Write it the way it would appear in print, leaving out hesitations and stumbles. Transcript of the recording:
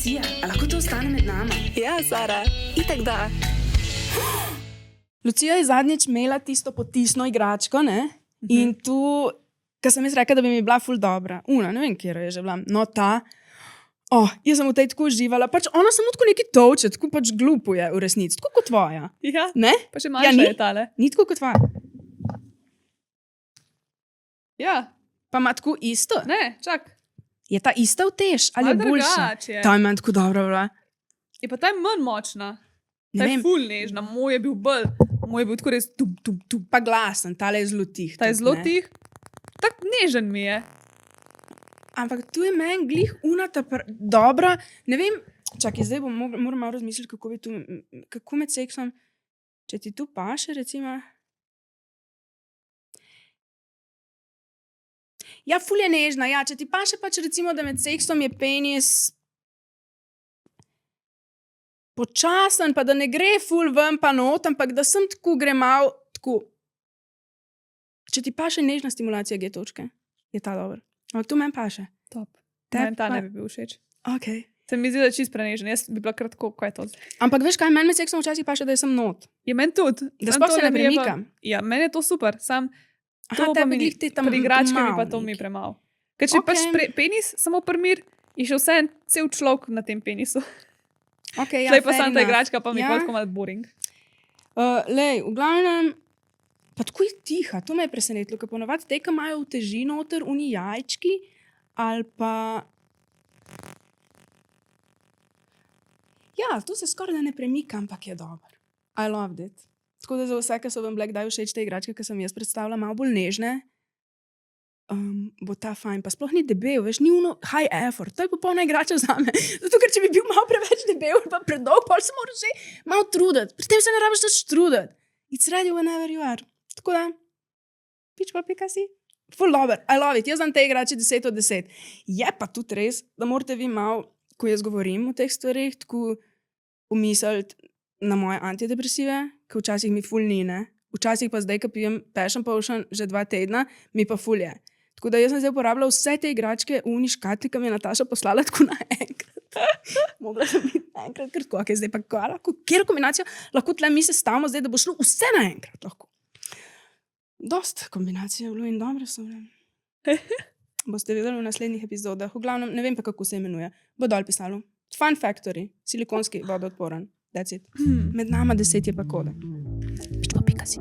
Lucija, a lahko to ostane med nama? Ja, Sara, itak da. Lucija je zadnjič imela tisto potisno igračko, ne? In tu, ko sem jaz rekla, da bi mi bila ful dobra. Ne vem, kje je že bila. No, ta. Jaz sem v tej tako uživala. Pač ona samo tako neki tolče, tako pač glupo je v resnici. Tako kot tvoja. Ja, Ne? pa še manjša je tale. Ni tako kot tvoja. Ja, Pa ima tako isto. ne, čak. Je ta ista utež ali je Malo boljša? drugače je. Ta je meni tako dobra bila. Je pa ta je manj močna. Ne Ta je vem. ful nežna, moj je bil bolj. Moj je bil tako res tum. Pa glasen, tale je zelo tih. Ta je tudi, zelo ne. tih. Tak nežen mi je. Ampak tu je meni glih unata dobra. Ne vem, čakaj, zdaj moram malo razmisliti, kako med seksom, če ti tu paše, recimo. Ja, ful je nežna, ja, če ti paše pač recimo, da med seksom je penis počasen, pa da ne gre ful ven pa not, ampak da sem tako gre mal, tako. Če ti paše nežna stimulacija G-točke, je ta dober. Ampak tu meni paše. Top. Tebi Meni ta pa- ne bi bil všeč. Okay. Se mi zdi, da je čist prenežen. Jaz bi bila kratko, kaj je to zdaj. Ampak veš kaj, meni med seksom včasih paše, da je sem not. Je meni tudi. Da Samo sploh se tole ne mi je pa- premikam. Ja, meni je to super. Sam Aha, to pa tebi mi ni. glih ti tam Pri igrački mi pa malo to mi nekaj. premalo. Ker če pač Okej. penis samo primir, je še vse cel človek na tem penisu. Okay, Zdaj pa fair samo ta enough. igračka pa mi je Ja. tako malo boring. Lej, v glavnem, pa tako je tiha, to me je presenetilo, ker ponovadi te, ki imajo v teži noter, uni jajčki, ali pa... Ja, tu se skoraj da ne premika, ampak je dober. I loved it. Tako da za vse, ki so vam bile kdaj všeč te igračke, ki sem jaz predstavila, malo bolj nežne, bo ta fajn. Pa sploh ni debel, veš, ni uno high effort. To je popolna igrača zame. Zato, ker če bi bil malo preveč debel ali pa predolg, pa se moraš že malo truditi. Pri tem se ne rabiš nič truditi. It's ready whenever you are. Tako da, pič pa pika si. Full dober, I love it. Jaz znam te igrače 10 od 10. Je pa tudi res, da morate vi malo, ko jaz govorim o teh stvarih, tako pomisliti na moje antidepresive, ki včasih mi ful ni, ne. Včasih pa zdaj, ko pijem passion potion že 2 tedna, mi pa ful je. Tako da jaz sem zdaj uporabljala vse te igračke v uni škatli, ki mi je Nataša poslala tako naenkrat. Mogla sem biti naenkrat, ker tako, zdaj pa kjer kombinacijo lahko tle mi se stavimo zdaj, da bo šlo vse naenkrat lahko. Dost kombinacije je bilo in dobre so. Ne? Boste videli v naslednjih epizodah. V glavnem, ne vem pa, kako se imenuje. Bo dol pisalo. Fun Factory, silikonski vodoodporen. That's it. Med nama 10 je pa koda. Pič pa pika si.